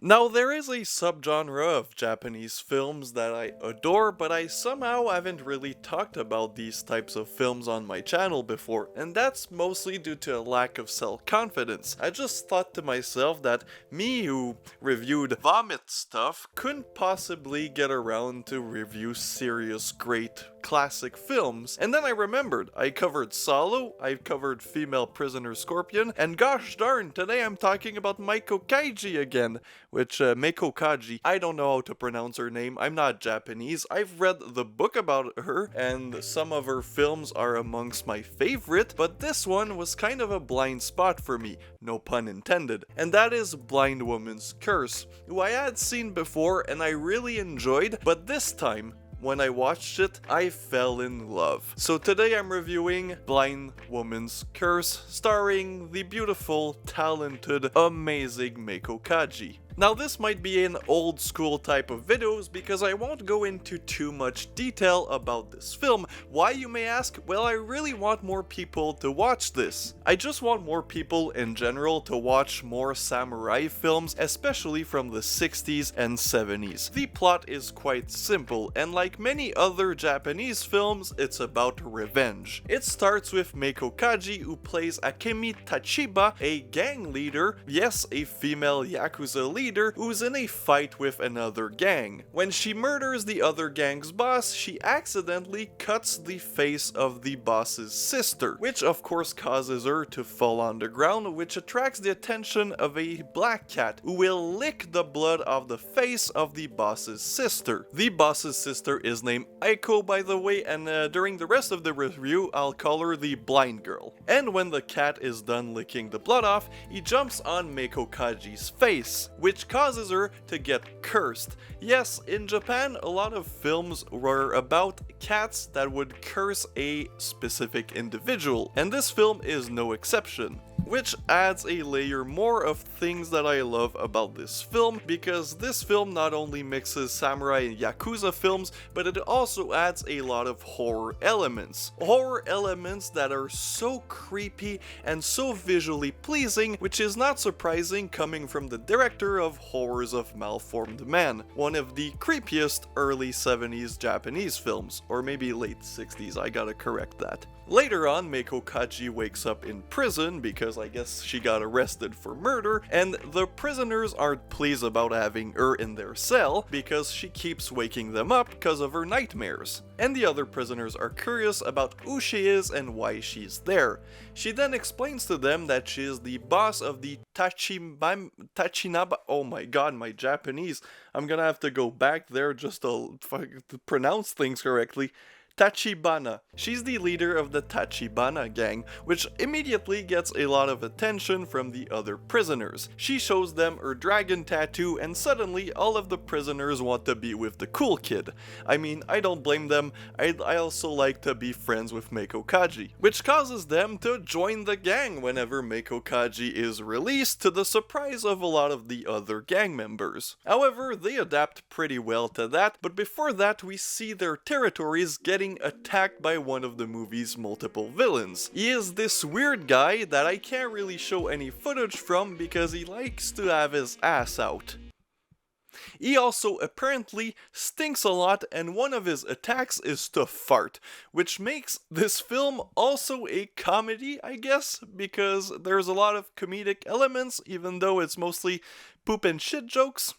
Now, there is a subgenre of Japanese films that I adore, but I somehow haven't really talked about these types of films on my channel before, and that's mostly due to a lack of self-confidence. I just thought to myself that me, who reviewed vomit stuff, couldn't possibly get around to review serious, great, classic films. And then I remembered, I covered Solo, I covered Female Prisoner Scorpion, and gosh darn, today I'm talking about Meiko Kaji again. Which, Meiko Kaji, I don't know how to pronounce her name, I'm not Japanese, I've read the book about her, and some of her films are amongst my favorite, but this one was kind of a blind spot for me, no pun intended, and that is Blind Woman's Curse, who I had seen before and I really enjoyed, but this time, when I watched it, I fell in love. So today I'm reviewing Blind Woman's Curse, starring the beautiful, talented, amazing Meiko Kaji. Now this might be an old school type of videos because I won't go into too much detail about this film. Why, you may ask? Well, I really want more people to watch this. I just want more people in general to watch more samurai films, especially from the 60s and 70s. The plot is quite simple, and like many other Japanese films, it's about revenge. It starts with Meiko Kaji, who plays Akemi Tachiba, a gang leader, yes, a female Yakuza leader, who's in a fight with another gang. When she murders the other gang's boss, she accidentally cuts the face of the boss's sister, which of course causes her to fall on the ground, which attracts the attention of a black cat who will lick the blood of the face of the boss's sister. The boss's sister is named Aiko, by the way, and during the rest of the review I'll call her the blind girl. And when the cat is done licking the blood off, he jumps on Meiko Kaji's face, which causes her to get cursed. Yes, in Japan, a lot of films were about cats that would curse a specific individual, and this film is no exception. Which adds a layer more of things that I love about this film, because this film not only mixes samurai and Yakuza films, but it also adds a lot of horror elements. Horror elements that are so creepy and so visually pleasing, which is not surprising coming from the director of Horrors of Malformed Man, one of the creepiest early 70s Japanese films, or maybe late 60s, I gotta correct that. Later on, Meiko Kaji wakes up in prison because I guess she got arrested for murder, and the prisoners aren't pleased about having her in their cell because she keeps waking them up because of her nightmares. And the other prisoners are curious about who she is and why she's there. She then explains to them that she is the boss of the Tachinaba. Oh my god, my Japanese. I'm gonna have to go back there just to pronounce things correctly. Tachibana. She's the leader of the Tachibana gang, which immediately gets a lot of attention from the other prisoners. She shows them her dragon tattoo, and suddenly all of the prisoners want to be with the cool kid. I mean, I don't blame them, I also like to be friends with Meiko Kaji, which causes them to join the gang whenever Meiko Kaji is released, to the surprise of a lot of the other gang members. However, they adapt pretty well to that, but before that we see their territories getting attacked by one of the movie's multiple villains. He is this weird guy that I can't really show any footage from because he likes to have his ass out. He also apparently stinks a lot, and one of his attacks is to fart, which makes this film also a comedy, I guess, because there's a lot of comedic elements even though it's mostly poop and shit jokes.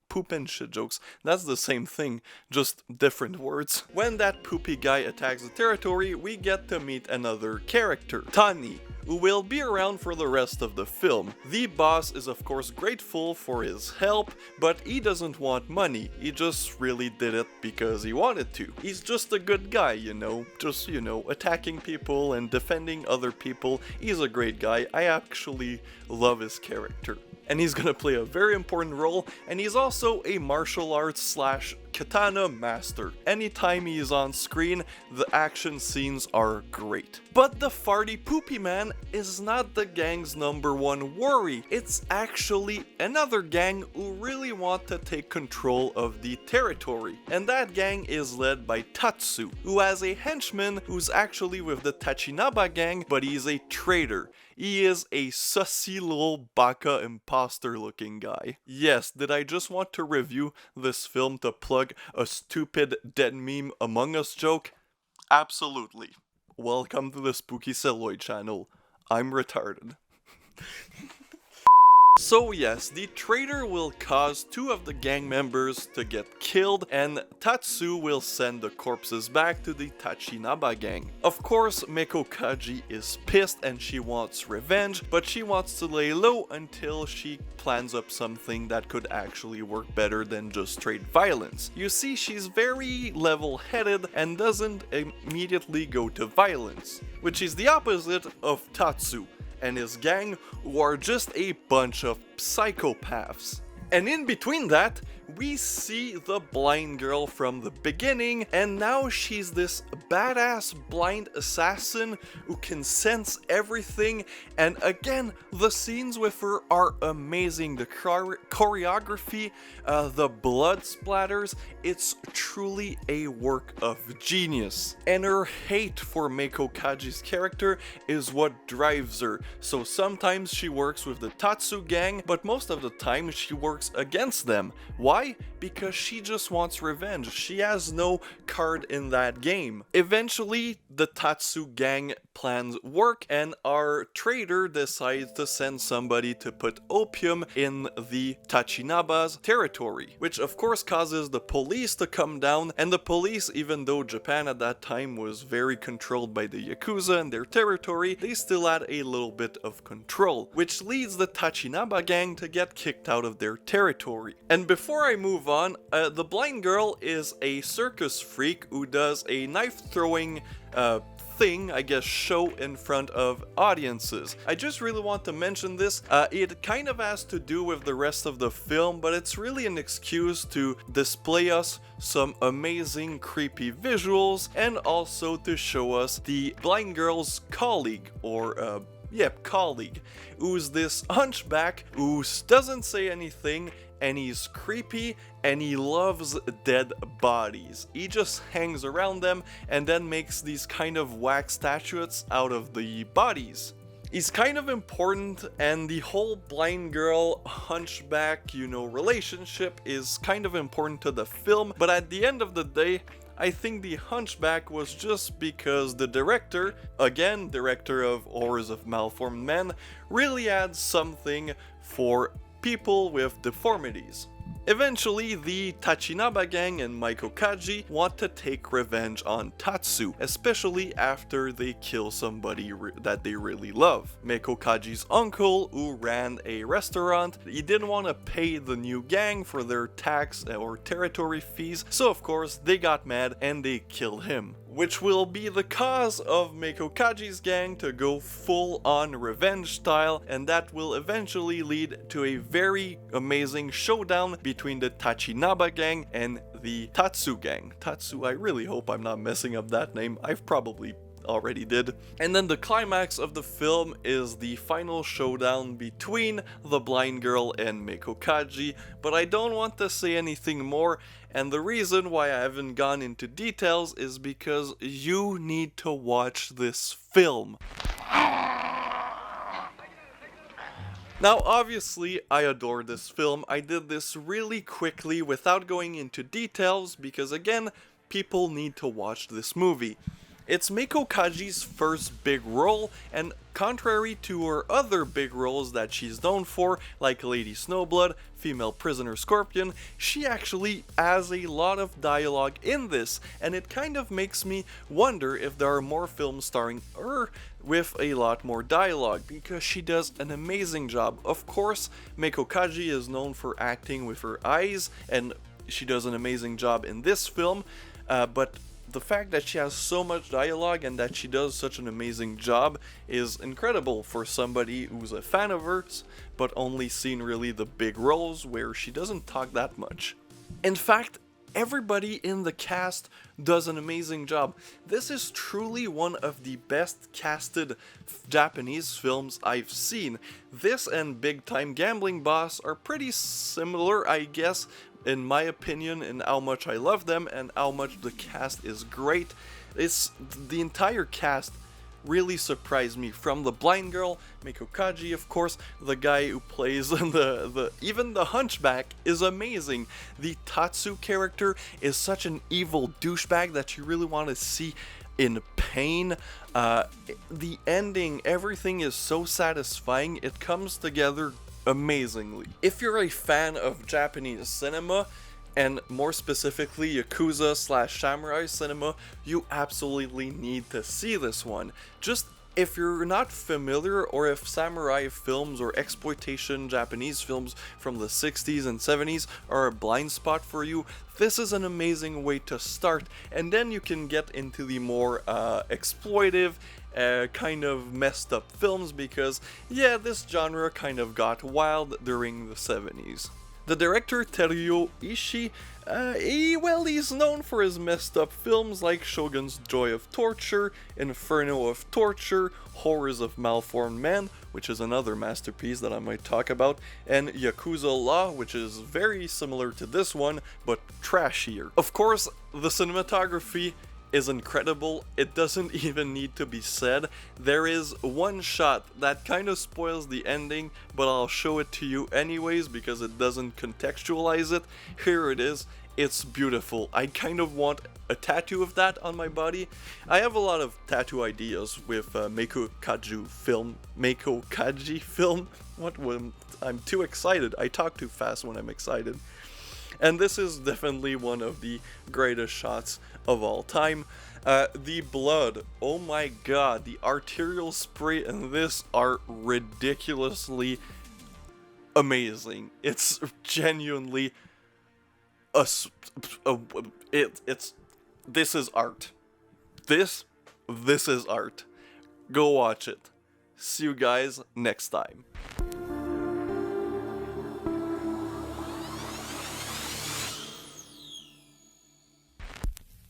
Poop and shit jokes. That's the same thing, just different words. When that poopy guy attacks the territory, we get to meet another character, Tani, who will be around for the rest of the film. The boss is of course grateful for his help, but he doesn't want money. He just really did it because he wanted to. He's just a good guy, you know, just, you know, attacking people and defending other people. He's a great guy. I actually love his character. And he's gonna play a very important role, and he's also a martial arts slash katana master. Anytime he is on screen, the action scenes are great. But the farty poopy man is not the gang's #1 worry. It's actually another gang who really want to take control of the territory. And that gang is led by Tatsu, who has a henchman who's actually with the Tachinaba gang, but he's a traitor. He is a sussy little baka imposter looking guy. Yes, did I just want to review this film to plug a stupid dead meme Among Us joke? Absolutely. Welcome to the Spooky Celluloid channel. I'm retarded. So yes, the traitor will cause 2 of the gang members to get killed, and Tatsu will send the corpses back to the Tachinaba gang. Of course, Meiko Kaji is pissed and she wants revenge, but she wants to lay low until she plans up something that could actually work better than just straight violence. You see, she's very level-headed and doesn't immediately go to violence, which is the opposite of Tatsu and his gang, who are just a bunch of psychopaths. And in between that, we see the blind girl from the beginning, and now she's this badass blind assassin who can sense everything, and again, the scenes with her are amazing. The choreography, the blood splatters, it's truly a work of genius. And her hate for Meiko Kaji's character is what drives her. So sometimes she works with the Tatsu gang, but most of the time she works against them. Why? Because she just wants revenge. She has no card in that game. Eventually, the Tatsu gang plans work, and our traitor decides to send somebody to put opium in the Tachinaba's territory, which of course causes the police to come down, and the police, even though Japan at that time was very controlled by the Yakuza and their territory, they still had a little bit of control, which leads the Tachinaba gang to get kicked out of their territory. And before I move on, the blind girl is a circus freak who does a knife-throwing thing, I guess, show in front of audiences. I just really want to mention this. It kind of has to do with the rest of the film, but it's really an excuse to display us some amazing creepy visuals and also to show us the blind girl's colleague, or colleague, who's this hunchback who doesn't say anything, and he's creepy, and he loves dead bodies. He just hangs around them and then makes these kind of wax statuettes out of the bodies. He's kind of important, and the whole blind girl hunchback, relationship is kind of important to the film, but at the end of the day, I think the hunchback was just because the director, again, director of Horrors of Malformed Men, really had something for people with deformities. Eventually, the Tachinaba gang and Meiko Kaji want to take revenge on Tatsu, especially after they kill somebody that they really love. Meiko Kaji's uncle, who ran a restaurant, he didn't want to pay the new gang for their tax or territory fees, so of course they got mad and they killed him, which will be the cause of Meiko Kaji's gang to go full on revenge style, and that will eventually lead to a very amazing showdown between the Tachinaba gang and the Tatsu gang. Tatsu, I really hope I'm not messing up that name. I've probably already did. And then the climax of the film is the final showdown between the blind girl and Meiko Kaji, but I don't want to say anything more, and the reason why I haven't gone into details is because you need to watch this film. Now, obviously, I adore this film. I did this really quickly without going into details because, again, people need to watch this movie. It's Meiko Kaji's first big role, and contrary to her other big roles that she's known for, like Lady Snowblood, Female Prisoner Scorpion, she actually has a lot of dialogue in this, and it kind of makes me wonder if there are more films starring her with a lot more dialogue, because she does an amazing job. Of course, Meiko Kaji is known for acting with her eyes, and she does an amazing job in this film, but the fact that she has so much dialogue and that she does such an amazing job is incredible for somebody who's a fan of hers, but only seen really the big roles where she doesn't talk that much. In fact, everybody in the cast does an amazing job. This is truly one of the best casted Japanese films I've seen. This and Big Time Gambling Boss are pretty similar, I guess, in my opinion, in how much I love them and how much the cast is great. It's the entire cast really surprised me, from the blind girl, Meiko Kaji, of course, the guy who plays even the hunchback is amazing. The Tatsu character is such an evil douchebag that you really want to see in pain. The ending, everything is so satisfying, it comes together amazingly. If you're a fan of Japanese cinema, and more specifically Yakuza/samurai cinema, you absolutely need to see this one. Just if you're not familiar, or if samurai films or exploitation Japanese films from the 60s and 70s are a blind spot for you, this is an amazing way to start, and then you can get into the more exploitive, kind of messed up films, because yeah, this genre kind of got wild during the 70s. The director, Teruo Ishii, he's known for his messed up films like Shogun's Joy of Torture, Inferno of Torture, Horrors of Malformed Man, which is another masterpiece that I might talk about, and Yakuza Law, which is very similar to this one, but trashier. Of course, the cinematography is incredible. It doesn't even need to be said. There is one shot that kind of spoils the ending, but I'll show it to you anyways because it doesn't contextualize it. Here it is. It's beautiful. I kind of want a tattoo of that on my body. I have a lot of tattoo ideas with Meiko Kaji film. I'm too excited. I talk too fast when I'm excited. And this is definitely one of the greatest shots of all time. The blood, oh my god, the arterial spray in this are ridiculously amazing. It's genuinely this is art. This is art. Go watch it. See you guys next time.